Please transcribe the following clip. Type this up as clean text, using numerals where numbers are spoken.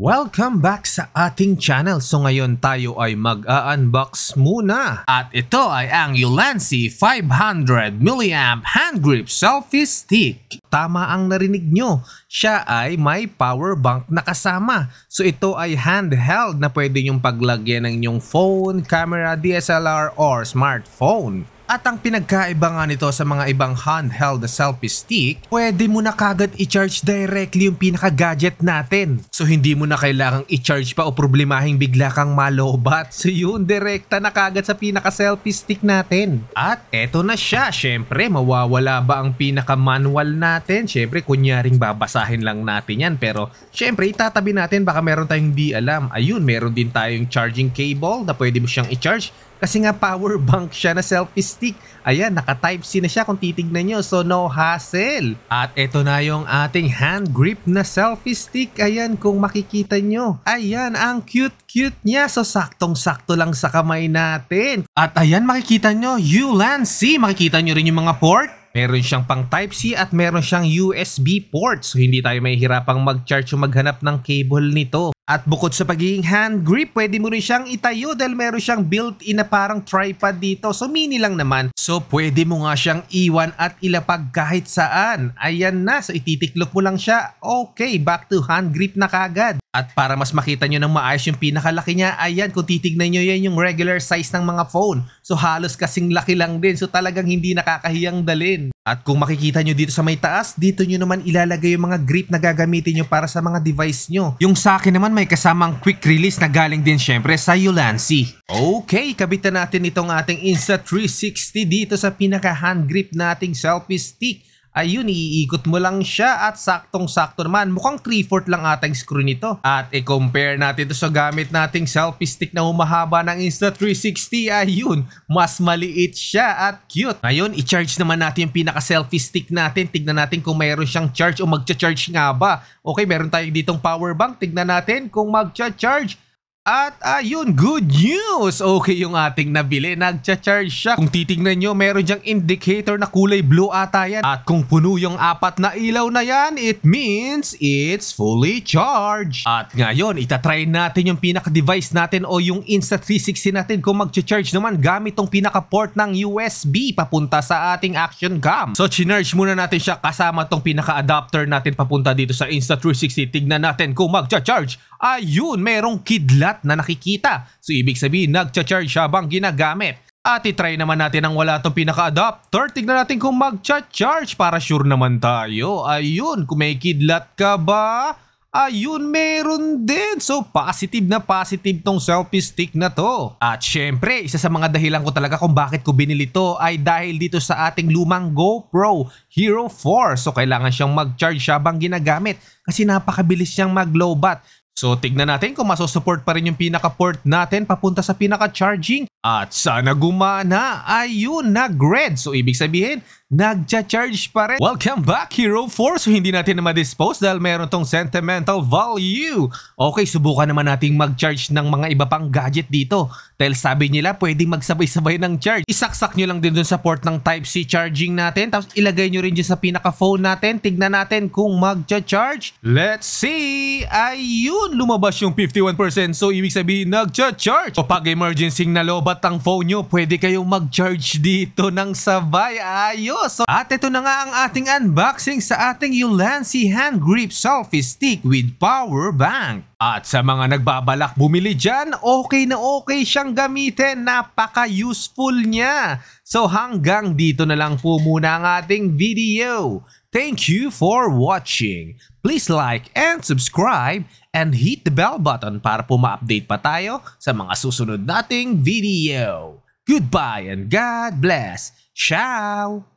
Welcome back sa ating channel. So ngayon tayo ay mag-unbox muna. At ito ay ang Ulanzi 500 mAh hand grip selfie stick. Tama ang narinig nyo, siya ay may power bank na kasama. So ito ay handheld na pwede nyong paglagyan ng inyong phone, camera, DSLR or smartphone. At ang pinagkaiba nga nito sa mga ibang handheld selfie stick, pwede mo na kagad i-charge directly yung pinaka-gadget natin. So hindi mo na kailangang i-charge pa o problemahing bigla kang malobat. So yun, direkta na kagad sa pinaka-selfie stick natin. At eto na siya, syempre mawawala ba ang pinaka-manual natin? Syempre kunyaring babasahin lang natin yan, pero syempre itatabi natin, baka meron tayong di alam. Ayun, meron din tayong charging cable na pwede mo siyang i-charge. Kasi nga power bank siya na selfie stick. Ayan, naka Type-C na siya kung titignan nyo. So no hassle. At ito na yung ating hand grip na selfie stick. Ayan, kung makikita nyo. Ayan, ang cute-cute niya. So saktong-sakto lang sa kamay natin. At ayan, makikita nyo, Ulanzi. Makikita nyo rin yung mga port. Meron siyang pang Type-C at meron siyang USB port. So hindi tayo mahihirapang mag-charge o maghanap ng cable nito. At bukod sa pagiging hand grip, pwede mo rin siyang itayo dahil meron siyang built-in na parang tripod dito. So mini lang naman. So pwede mo nga siyang iwan at ilapag kahit saan. Ayan na. So ititiklop mo lang siya. Okay, back to hand grip na kagad. At para mas makita nyo ng maayos yung pinakalaki niya, ayan, kung titignan nyo yan yung regular size ng mga phone. So halos kasing laki lang din. So talagang hindi nakakahiyang dalin. At kung makikita nyo dito sa may taas, dito nyo naman ilalagay yung mga grip na gagamitin nyo para sa mga device nyo. Yung sa akin naman may kasamang quick release na galing din syempre sa Ulanzi. Okay, kabitan natin itong ating Insta360 dito sa pinaka hand grip nating selfie stick. Ayun, iikot mo lang siya at saktong-sakto naman. Mukhang 3/4 lang atang screw nito. At i-compare natin ito sa gamit nating selfie stick na humahaba ng Insta360. Ayun, mas maliit siya at cute. Ngayon, i-charge naman natin yung pinaka-selfie stick natin. Tignan natin kung mayroon siyang charge o magcha-charge nga ba. Okay, meron tayong ditong power bank. Tignan natin kung magcha-charge. At ayun, good news! Okay yung ating nabili, nagcha-charge siya. Kung titignan nyo, meron dyang indicator na kulay blue ata yan. At kung puno yung 4 na ilaw na yan, it means it's fully charged. At ngayon, itatry natin yung pinaka-device natin o yung Insta360 natin kung magcha-charge naman gamit tong pinaka-port ng USB papunta sa ating action cam. So, chinarge muna natin siya kasama tong pinaka-adapter natin papunta dito sa Insta360. Tignan natin kung magcha-charge. Ayun, merong kidlat na nakikita. So ibig sabihin nagcha-charge siya habang ginagamit. At itry naman natin ang wala itong pinaka-adapter. Tignan natin kung magcha-charge para sure naman tayo. Ayun, kung may kidlat ka ba? Ayun, meron din. So positive na positive tong selfie stick na to. At syempre, isa sa mga dahilan ko talaga kung bakit ko binili to ay dahil dito sa ating lumang GoPro Hero 4. So kailangan siyang mag-charge siya habang ginagamit kasi napakabilis siyang mag-lowbat. So tignan natin kung masusupport pa rin yung pinaka-port natin papunta sa pinaka-charging. At sana gumana. Ayun, nag-red. So ibig sabihin, nagcha-charge pa rin. Welcome back, Hero 4. So hindi natin na ma-dispose dahil meron tong sentimental value. Okay, subukan naman nating mag-charge ng mga iba pang gadget dito. Dahil sabi nila, pwedeng magsabay-sabay ng charge. Isaksak nyo lang din dun sa port ng Type-C charging natin. Tapos ilagay nyo rin dyan sa pinaka-phone natin. Tignan natin kung magcha-charge. Let's see. Ayun, lumabas yung 51%. So ibig sabihin, nagcha-charge. So pag emergency nalobat ang phone nyo, pwede kayong mag-charge dito ng sabay. Ayos! So, at ito na nga ang ating unboxing sa ating Ulanzi hand grip selfie stick with power bank. At sa mga nagbabalak bumili dyan, okay na okay siyang gamitin. Napaka-useful niya. So hanggang dito na lang po muna ang ating video. Thank you for watching. Please like and subscribe and hit the bell button para po ma-update pa tayo sa mga susunod nating video. Goodbye and God bless. Ciao!